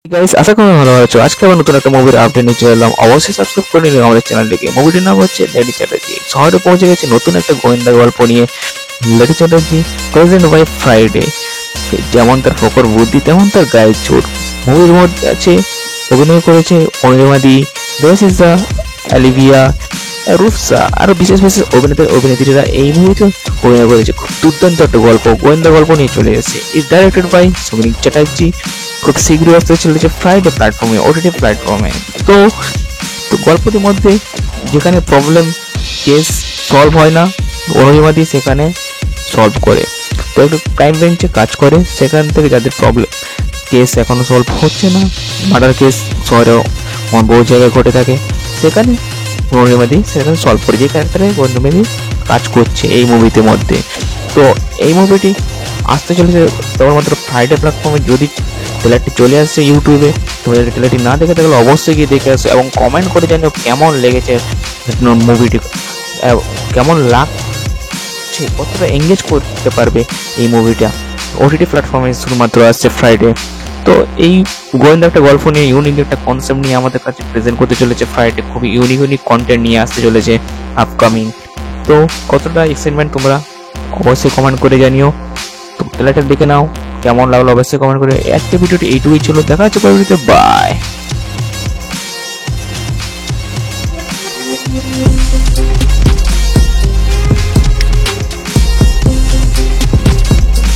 Guys, আশা করি ভালো আছো। আজকে আবার নতুন একটা মুভির আপডেট নিয়ে চলে এলাম। অবশ্যই সাবস্ক্রাইব করে নিও আমাদের চ্যানেলটিকে। মুভিটির নাম হচ্ছে লেডি চ্যাটার্জি। শহরে পৌঁছে গেছে নতুন একটা গোয়েন্দা গল্প নিয়ে। Lady Chatterjee present by Friday. যেমন তার ফকর বুদ্ধি তেমন তার গায়ের চোট। মুভির মধ্যে আছে অভিনয় করেছে অনিমাদি, বেসিসা, অলিভিয়া, রুফসা আরো বিশেষ বিশেষ অভিনেত্রীরা এই মুভিতে অভিনয় করেছে। খুব দুর্দান্ত একটা গল্প, গোয়েন্দা গল্প নিয়ে চলে এসেছে। Is directed by Sumit Chatterjee. খুব শীঘ্রই আসতে চলেছে ফ্রাইডে প্ল্যাটফর্মে, ওটিটি প্ল্যাটফর্মে। তো তো গল্পটির মধ্যে যেখানে প্রবলেম কেস সলভ হয় না, অনিমাদি সেখানে সলভ করে। তো একটু ক্রাইম বেঞ্চে কাজ করে, সেখান থেকে যাদের প্রবলেম কেস এখনো সলভ হচ্ছে না, মার্ডার কেস শহরেও বহু জায়গায় ঘটে থাকে, সেখানে অনিমাদি সেখানে সলভ করে, যে ক্যারেক্টারে অনিমাদি কাজ করছে এই মুভিতে মধ্যে। তো এই মুভিটি আসতে চলেছে কেবলমাত্র ফ্রাইডে প্ল্যাটফর্মে। যদি ট্রেলারটি চলে আসছে ইউটিউবে, তুমি যদি ট্রেলারটি না দেখে থাকলে অবশ্যই গিয়ে দেখে আসো এবং কমেন্ট করে জানিও কেমন লেগেছে মুভিটি, কেমন লাগছে, কতটা এঙ্গেজ করতে পারবে এই মুভিটা। ওটিটি প্ল্যাটফর্মে শুধুমাত্র আসছে ফ্রাইডে। তো এই গোয়েন্দা একটা গল্প নিয়ে, ইউনিক একটা কনসেপ্ট নিয়ে আমাদের কাছে প্রেজেন্ট করতে চলেছে ফ্রাইডে। খুবই ইউনিক কন্টেন্ট নিয়ে আসতে চলেছে আপকামিং। তো কতটা এক্সাইটমেন্ট তোমরা অবশ্যই কমেন্ট করে জানিও। তো ট্রেলারটা দেখে নাও, কেমন লাগলো অবশ্যই কমেন্ট করে। আজকে ভিডিওটি এইটুকুই ছিল, দেখা হচ্ছে পরের ভিডিওতে। বাই।